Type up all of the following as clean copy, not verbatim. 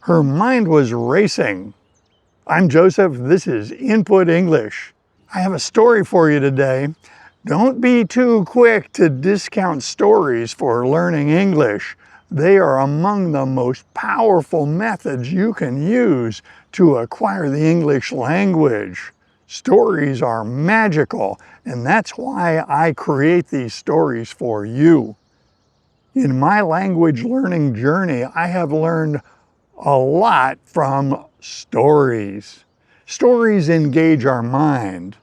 Her mind was racing. I'm Joseph, this is Input English. I have a story for you today. Don't be too quick to discount stories for learning English. They are among the most powerful methods you can use to acquire the English language. Stories are magical, and that's why I create these stories for you. In my language learning journey, I have learned a lot from stories. Stories engage our mind.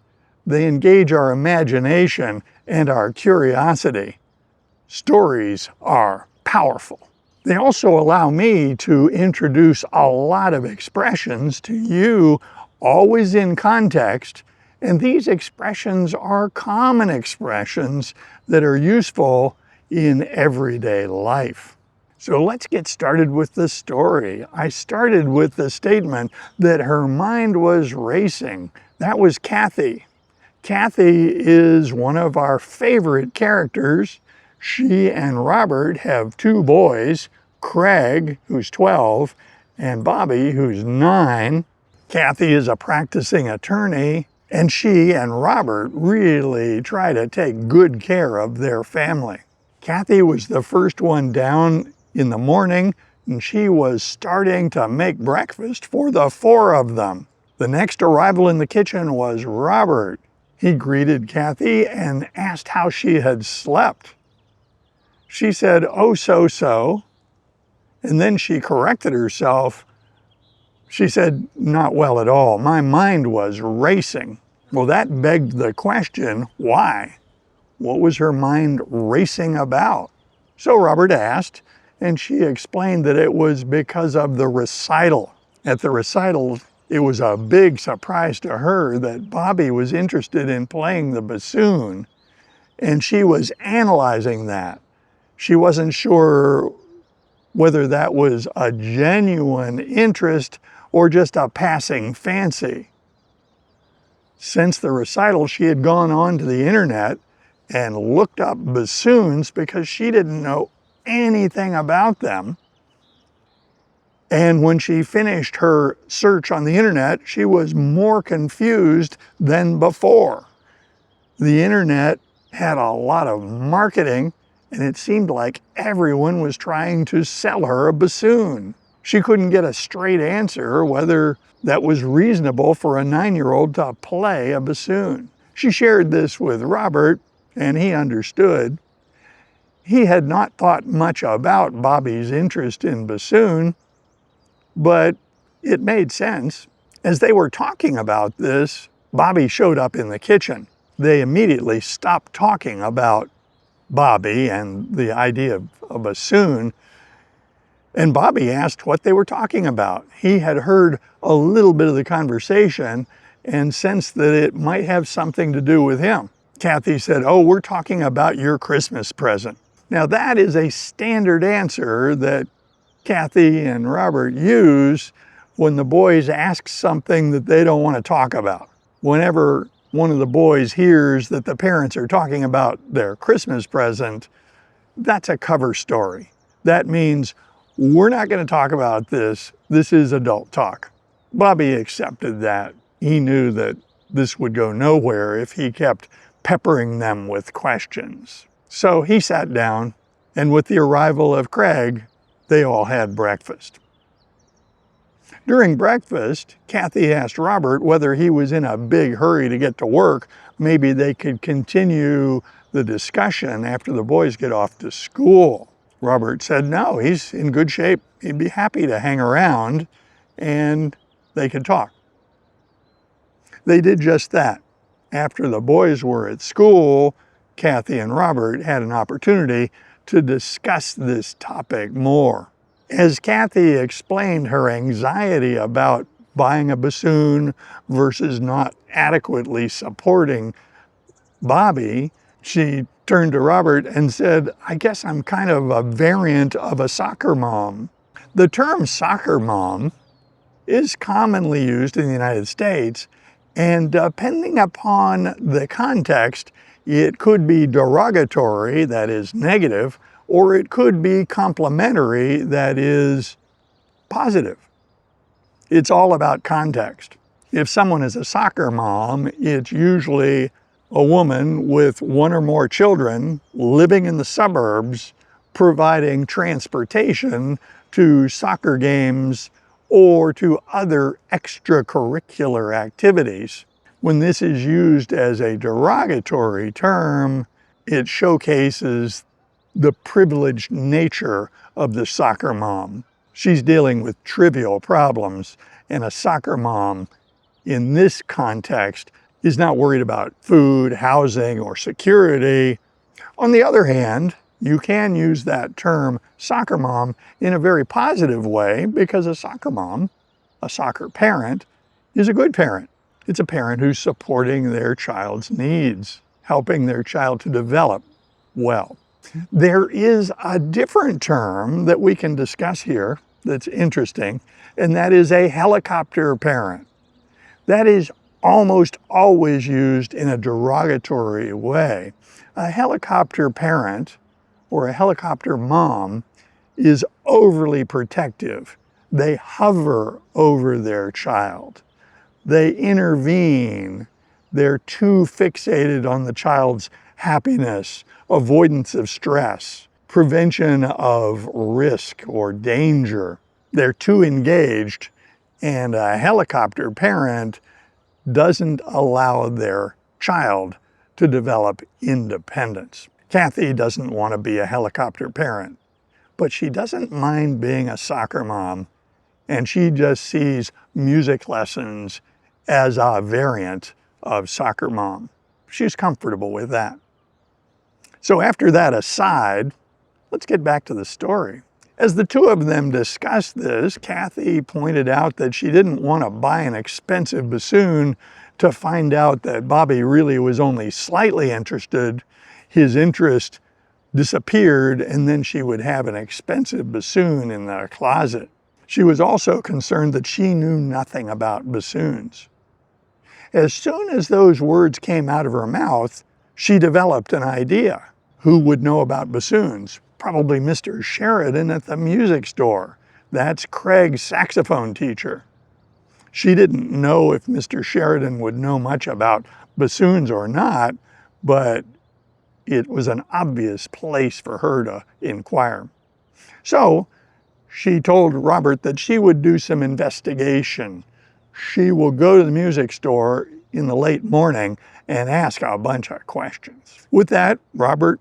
They engage our imagination and our curiosity. Stories are powerful. They also allow me to introduce a lot of expressions to you, always in context, and these expressions are common expressions that are useful in everyday life. So let's get started with the story. I started with the statement that her mind was racing. That was Kathy. Kathy is one of our favorite characters. She and Robert have two boys, Craig, who's 12, and Bobby, who's 9. Kathy is a practicing attorney, and she and Robert really try to take good care of their family. Kathy was the first one down in the morning, and she was starting to make breakfast for the 4 of them. The next arrival in the kitchen was Robert. He greeted Kathy and asked how she had slept. She said, "Oh, so," and then she corrected herself. She said, "Not well at all. My mind was racing." Well, that begged the question, why? What was her mind racing about? So Robert asked, and she explained that it was because of the recital. At the recital, it was a big surprise to her that Bobby was interested in playing the bassoon, and she was analyzing that. She wasn't sure whether that was a genuine interest or just a passing fancy. Since the recital, she had gone on to the internet and looked up bassoons because she didn't know anything about them. And when she finished her search on the internet, she was more confused than before. The internet had a lot of marketing, and it seemed like everyone was trying to sell her a bassoon. She couldn't get a straight answer whether that was reasonable for a 9-year-old to play a bassoon. She shared this with Robert, and he understood. He had not thought much about Bobby's interest in bassoon, but it made sense. As they were talking about this, Bobby showed up in the kitchen. They immediately stopped talking about Bobby and the idea of a bassoon, and Bobby asked what they were talking about. He had heard a little bit of the conversation and sensed that it might have something to do with him. Kathy said, "Oh, we're talking about your Christmas present." Now that is a standard answer that Kathy and Robert use when the boys ask something that they don't want to talk about. Whenever one of the boys hears that the parents are talking about their Christmas present, that's a cover story. That means we're not going to talk about this. This is adult talk. Bobby accepted that. He knew that this would go nowhere if he kept peppering them with questions. So he sat down, and with the arrival of Craig, they all had breakfast. During breakfast, Kathy asked Robert whether he was in a big hurry to get to work. Maybe they could continue the discussion after the boys get off to school. Robert said no, he's in good shape. He'd be happy to hang around and they could talk. They did just that. After the boys were at school, Kathy and Robert had an opportunity to discuss this topic more. As Kathy explained her anxiety about buying a bassoon versus not adequately supporting Bobby, she turned to Robert and said, "I guess I'm kind of a variant of a soccer mom." The term soccer mom is commonly used in the United States, and depending upon the context, it could be derogatory, that is negative, or it could be complimentary, that is positive. It's all about context. If someone is a soccer mom, it's usually a woman with one or more children living in the suburbs, providing transportation to soccer games or to other extracurricular activities. When this is used as a derogatory term, it showcases the privileged nature of the soccer mom. She's dealing with trivial problems, and a soccer mom in this context is not worried about food, housing, or security. On the other hand, you can use that term soccer mom in a very positive way, because a soccer mom, a soccer parent, is a good parent. It's a parent who's supporting their child's needs, helping their child to develop well. There is a different term that we can discuss here that's interesting, and that is a helicopter parent. That is almost always used in a derogatory way. A helicopter parent or a helicopter mom is overly protective. They hover over their child. They intervene. They're too fixated on the child's happiness, avoidance of stress, prevention of risk or danger. They're too engaged, and a helicopter parent doesn't allow their child to develop independence. Kathy doesn't want to be a helicopter parent, but she doesn't mind being a soccer mom, and she just sees music lessons as a variant of soccer mom. She's comfortable with that. So after that aside, let's get back to the story. As the two of them discussed this, Kathy pointed out that she didn't want to buy an expensive bassoon to find out that Bobby really was only slightly interested. His interest disappeared, and then she would have an expensive bassoon in the closet. She was also concerned that she knew nothing about bassoons. As soon as those words came out of her mouth, she developed an idea. Who would know about bassoons? Probably Mr. Sheridan at the music store. That's Craig's saxophone teacher. She didn't know if Mr. Sheridan would know much about bassoons or not, but it was an obvious place for her to inquire. So she told Robert that she would do some investigation. She will go to the music store in the late morning and ask a bunch of questions. With that, Robert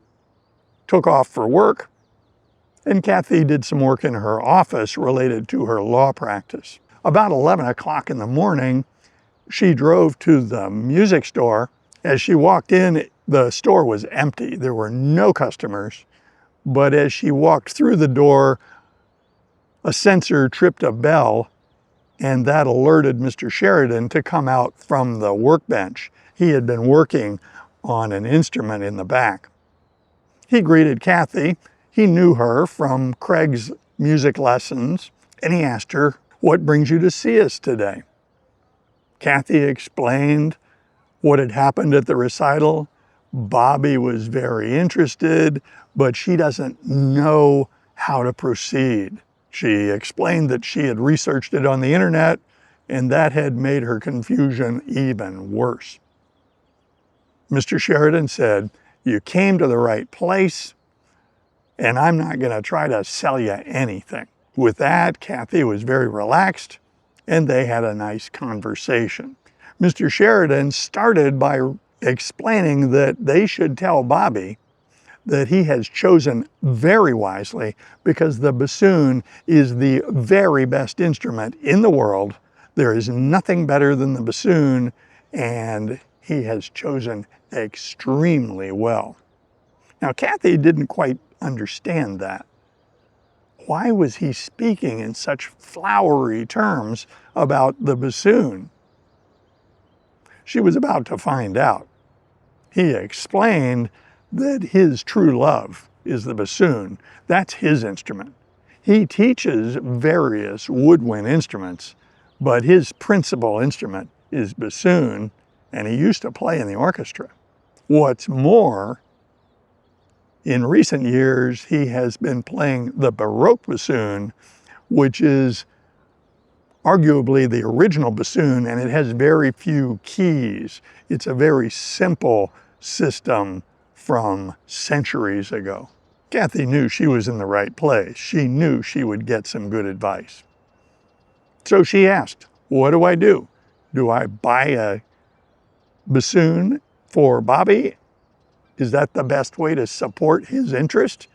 took off for work, and Kathy did some work in her office related to her law practice. About 11 o'clock in the morning, she drove to the music store. As she walked in, the store was empty. There were no customers, but as she walked through the door, a sensor tripped a bell, and that alerted Mr. Sheridan to come out from the workbench. He had been working on an instrument in the back. He greeted Kathy. He knew her from Craig's music lessons, and he asked her, "What brings you to see us today?" Kathy explained what had happened at the recital. Bobby was very interested, but she doesn't know how to proceed. She explained that she had researched it on the internet, and that had made her confusion even worse. Mr. Sheridan said, "You came to the right place, and I'm not going to try to sell you anything." With that, Kathy was very relaxed, and they had a nice conversation. Mr. Sheridan started by explaining that they should tell Bobby that he has chosen very wisely, because the bassoon is the very best instrument in the world. There is nothing better than the bassoon, and he has chosen extremely well. Now, Kathy didn't quite understand that. Why was he speaking in such flowery terms about the bassoon? She was about to find out. He explained that his true love is the bassoon. That's his instrument. He teaches various woodwind instruments, but his principal instrument is bassoon, and he used to play in the orchestra. What's more, in recent years, he has been playing the Baroque bassoon, which is arguably the original bassoon, and it has very few keys. It's a very simple system from centuries ago. Kathy knew she was in the right place. She knew she would get some good advice. So she asked, what do I do? Do I buy a bassoon for Bobby? Is that the best way to support his interest?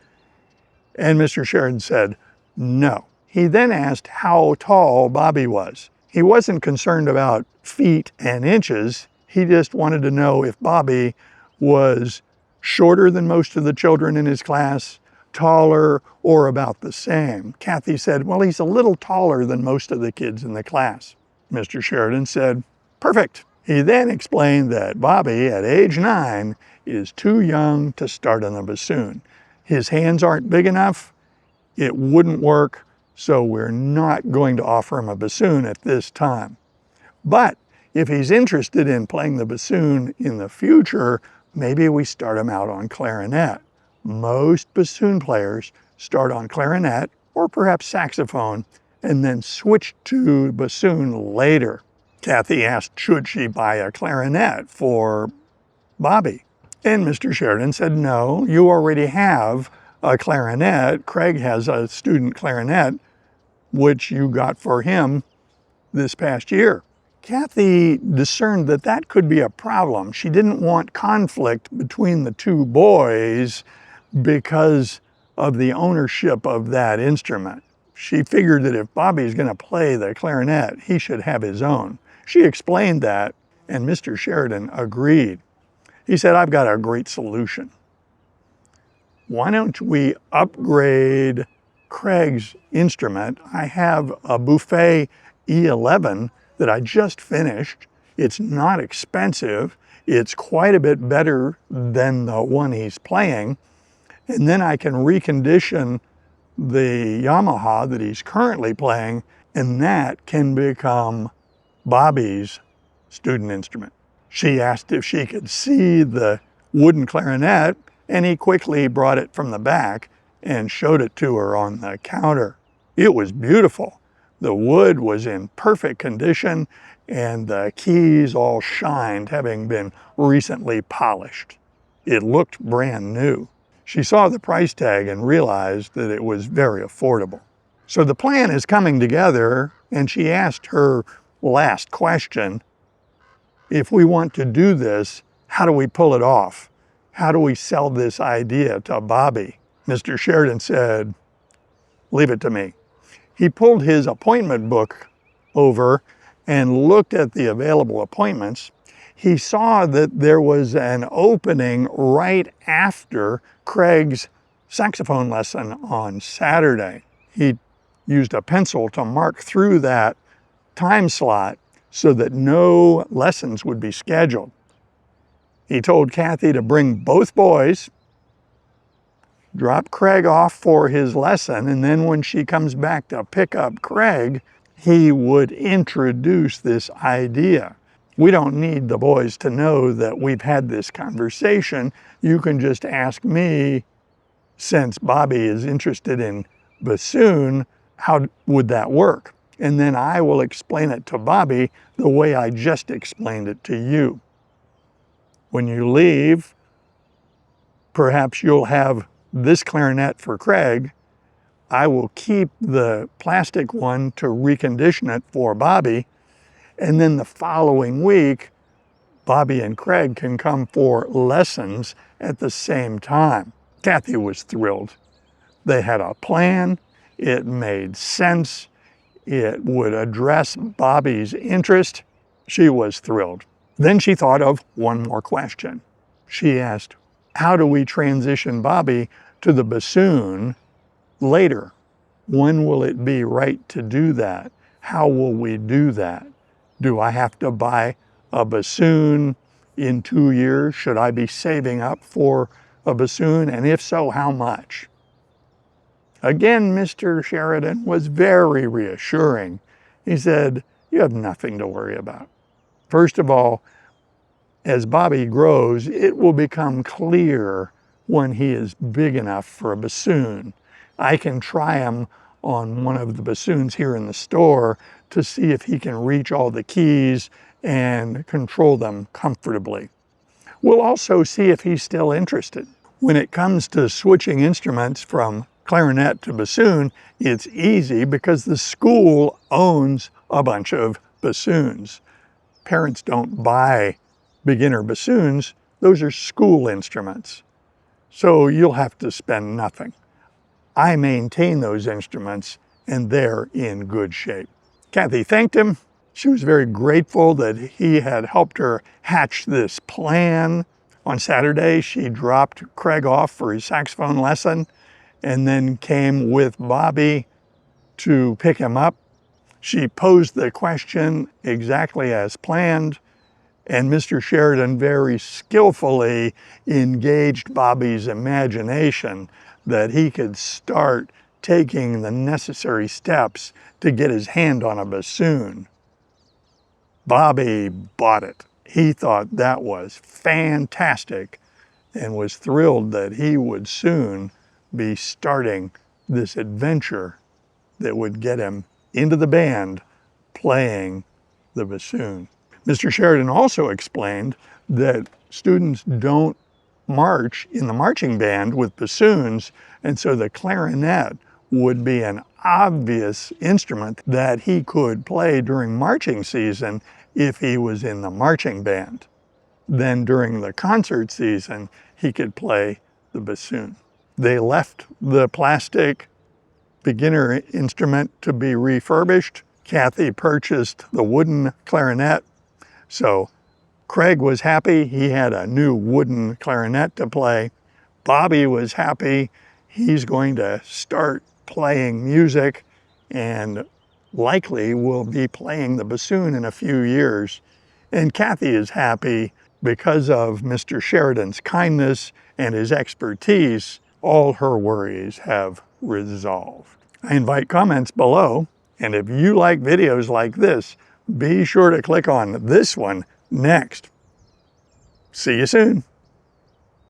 And Mr. Sheridan said, no. He then asked how tall Bobby was. He wasn't concerned about feet and inches. He just wanted to know if Bobby was shorter than most of the children in his class, taller, or about the same. Kathy said, well, he's a little taller than most of the kids in the class. Mr. Sheridan said, perfect. He then explained that Bobby, at age 9, is too young to start on the bassoon. His hands aren't big enough, it wouldn't work, so we're not going to offer him a bassoon at this time. But if he's interested in playing the bassoon in the future, maybe we start him out on clarinet. Most bassoon players start on clarinet or perhaps saxophone and then switch to bassoon later. Kathy asked, should she buy a clarinet for Bobby? And Mr. Sheridan said, no, you already have a clarinet. Craig has a student clarinet, which you got for him this past year. Kathy discerned that that could be a problem. She didn't want conflict between the two boys because of the ownership of that instrument. She figured that if Bobby's going to play the clarinet, he should have his own. She explained that, and Mr. Sheridan agreed. He said, I've got a great solution. Why don't we upgrade Craig's instrument? I have a Buffet E11 that I just finished. It's not expensive. It's quite a bit better than the one he's playing. And then I can recondition the Yamaha that he's currently playing, and that can become Bobby's student instrument. She asked if she could see the wooden clarinet, and he quickly brought it from the back and showed it to her on the counter. It was beautiful. The wood was in perfect condition, and the keys all shined, having been recently polished. It looked brand new. She saw the price tag and realized that it was very affordable. So the plan is coming together, and she asked her last question, if we want to do this, how do we pull it off? How do we sell this idea to Bobby? Mr. Sheridan said, leave it to me. He pulled his appointment book over and looked at the available appointments. He saw that there was an opening right after Craig's saxophone lesson on Saturday. He used a pencil to mark through that time slot so that no lessons would be scheduled. He told Kathy to bring both boys, drop Craig off for his lesson, and then when she comes back to pick up Craig, he would introduce this idea. We don't need the boys to know that we've had this conversation. You can just ask me, since Bobby is interested in bassoon, how would that work? And then I will explain it to Bobby the way I just explained it to you. When you leave, perhaps you'll have this clarinet for Craig. I will keep the plastic one to recondition it for Bobby. And then the following week, Bobby and Craig can come for lessons at the same time. Kathy was thrilled. They had a plan. It made sense. It would address Bobby's interest. She was thrilled. Then she thought of one more question. She asked, how do we transition Bobby to the bassoon later? When will it be right to do that? How will we do that? Do I have to buy a bassoon in 2 years? Should I be saving up for a bassoon? And if so, how much? Again, Mr. Sheridan was very reassuring. He said, you have nothing to worry about. First of all, as Bobby grows, it will become clear when he is big enough for a bassoon. I can try him on one of the bassoons here in the store to see if he can reach all the keys and control them comfortably. We'll also see if he's still interested. When it comes to switching instruments from clarinet to bassoon, it's easy because the school owns a bunch of bassoons. Parents don't buy beginner bassoons, those are school instruments. So you'll have to spend nothing. I maintain those instruments and they're in good shape. Kathy thanked him. She was very grateful that he had helped her hatch this plan. On Saturday, she dropped Craig off for his saxophone lesson and then came with Bobby to pick him up. She posed the question exactly as planned, and Mr. Sheridan very skillfully engaged Bobby's imagination that he could start taking the necessary steps to get his hand on a bassoon. Bobby bought it. He thought that was fantastic and was thrilled that he would soon be starting this adventure that would get him into the band playing the bassoon. Mr. Sheridan also explained that students don't march in the marching band with bassoons, and so the clarinet would be an obvious instrument that he could play during marching season if he was in the marching band. Then during the concert season, he could play the bassoon. They left the plastic beginner instrument to be refurbished. Kathy purchased the wooden clarinet. So Craig was happy. He had a new wooden clarinet to play. Bobby was happy. He's going to start playing music and likely will be playing the bassoon in a few years. And Kathy is happy because of Mr. Sheridan's kindness and his expertise. All her worries have resolved. I invite comments below, and if you like videos like this, be sure to click on this one next. See you soon.